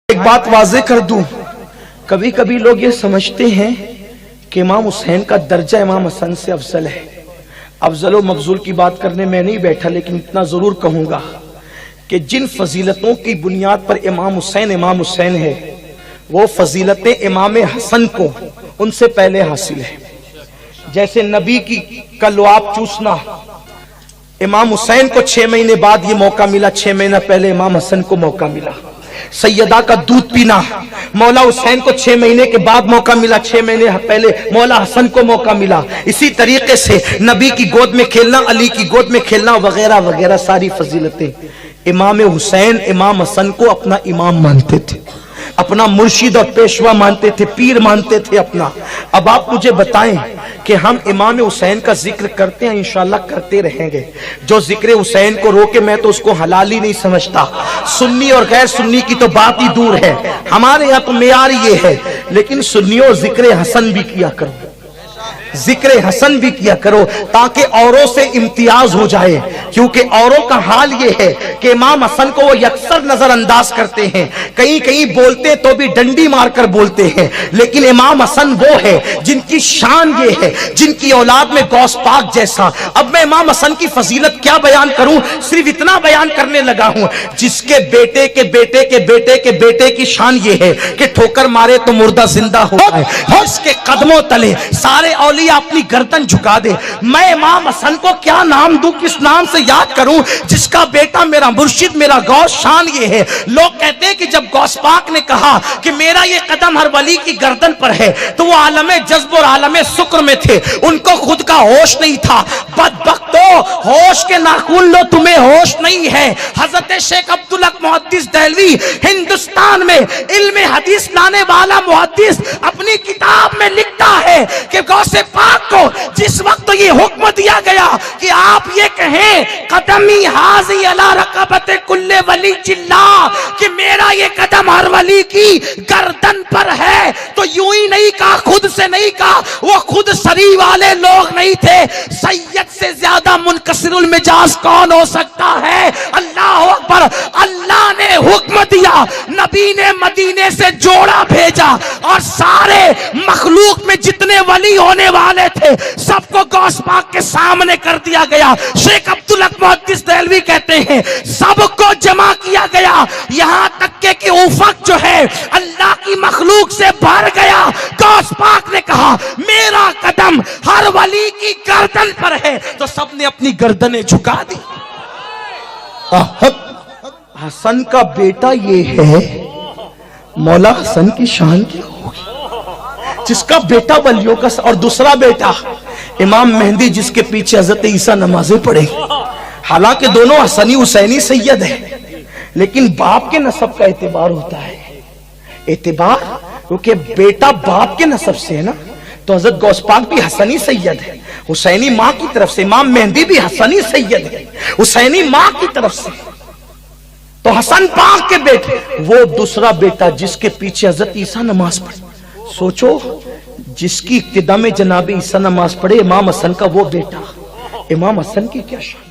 ایک بات واضح کر دوں، کبھی کبھی لوگ یہ سمجھتے ہیں کہ امام حسین کا درجہ امام حسن سے افضل ہے۔ افضل و مفضول کی بات کرنے میں نہیں بیٹھا، لیکن اتنا ضرور کہوں گا کہ جن فضیلتوں کی بنیاد پر امام حسین ہے، وہ فضیلتیں امام حسن کو ان سے پہلے حاصل ہے۔ جیسے نبی کا لعاب چوسنا، امام حسین کو 6 مہینے بعد یہ موقع ملا، 6 مہینہ پہلے امام حسن کو موقع ملا۔ سیدہ کا دودھ پینا، مولا حسین کو 6 مہینے کے بعد موقع ملا، 6 مہینے پہلے مولا حسن کو موقع ملا۔ اسی طریقے سے نبی کی گود میں کھیلنا، علی کی گود میں کھیلنا وغیرہ وغیرہ ساری فضیلتیں۔ امام حسین امام حسن کو اپنا امام مانتے تھے، اپنا مرشد اور پیشوا مانتے تھے، پیر مانتے تھے اپنا۔ اب آپ مجھے بتائیں کہ ہم امام حسین کا ذکر کرتے ہیں، انشاءاللہ کرتے رہیں گے۔ جو ذکر حسین کو روکے میں تو اس کو حلال ہی نہیں سمجھتا۔ سنی اور غیر سنی کی تو بات ہی دور ہے، ہمارے یہاں تو معیار یہ ہے، لیکن سنیوں ذکر حسن بھی کیا کرو، ذکر حسن بھی کیا کرو، تاکہ اوروں سے امتیاز ہو جائے۔ کیونکہ اوروں کا حال یہ ہے کہ امام حسن کو وہ یکسر نظر انداز کرتے ہیں، کہیں کہیں بولتے تو بھی ڈنڈی مار کر بولتے ہیں، لیکن امام حسن وہ ہے جن کی شان یہ ہے، جن کی اولاد میں غوث پاک جیسا۔ اب میں امام حسن کی فضیلت کیا بیان کروں، صرف اتنا بیان کرنے لگا ہوں، جس کے بیٹے کے بیٹے کے بیٹے کے بیٹے کی شان یہ ہے کہ ٹھوکر مارے تو مردہ زندہ ہو جائے، اس کے قدموں تلے سارے اولیاء اپنی گردن جھکا دے۔ میں امام حسن کو کیا نام دوں، کس نام سے یاد کروں، جس کا بیٹا میرا مرشد، میرا غوث شان یہ ہے۔ لوگ کہتے ہیں کہ جب غوث پاک نے کہا کہ میرا یہ قدم ہر ولی کی گردن پر ہے، تو وہ عالم جذب اور عالم سکر میں تھے، ان کو خود کا ہوش نہیں تھا۔ بدبختو، ہوش کے ناخن لو، تمہیں ہوش نہیں ہے۔ حضرت شیخ عبدالحق محدث دہلوی، ہندوستان میں علم حدیث لانے والا محدث، اپنی کتاب میں لکھتا ہے کہ غوث پاک کو جس وقت یہ حکم دیا گیا کہ آپ یہ کہیں قدمی حاضی علی رقبت کل ولی اللہ، کہ میرا یہ قدم ہر ولی کی گردن پر ہے، تو یوں ہی نہیں کہا، خود سے نہیں کہا، وہ خود سری والے لوگ نہیں تھے۔ سید سے زیادہ منکسر المجاز کون ہو سکتا ہے؟ اللہ اکبر۔ اللہ نے حکم دیا، نبی نے مدینے سے جوڑا بھیجا، اور سارے مخلوق میں جتنے ولی ہونے والے تھے سب کو غوث پاک کے سامنے کر دیا گیا۔ شیخ عبدالحق محدث دہلوی کہتے ہیں سب کو جمع کیا گیا، یہاں تک کہ افق جو ہے اللہ کی مخلوق سے بھر گیا۔ غوث پاک نے کہا میرا قدم ہر ولی کی گردن پر ہے، تو سب نے اپنی گردنیں جھکا دی۔ حسن کا بیٹا یہ ہے، مولا حسن کی شان کیا ہوگی، جس کا بیٹا ولیوں کا، اور دوسرا بیٹا امام مہدی جس کے پیچھے حضرت عیسیٰ نمازیں پڑھے۔ حالانکہ دونوں حسنی حسینی سید ہیں، لیکن باپ کے نسب کا اعتبار ہوتا ہے، اعتبار، کیونکہ بیٹا باپ کے نسب سے ہے نا۔ تو حضرت غوث پاک بھی حسنی سید ہے، حسینی ماں کی طرف سے۔ امام مہدی بھی حسنی سید ہے، حسینی ماں کی طرف سے۔ تو حسن پاک کے بیٹے، وہ دوسرا بیٹا جس کے پیچھے حضرت عیسیٰ نماز پڑھے۔ سوچو، جس کی اقتداء میں جناب عیسیٰ نماز پڑھے، امام حسن کا وہ بیٹا، امام حسن کی کیا شان۔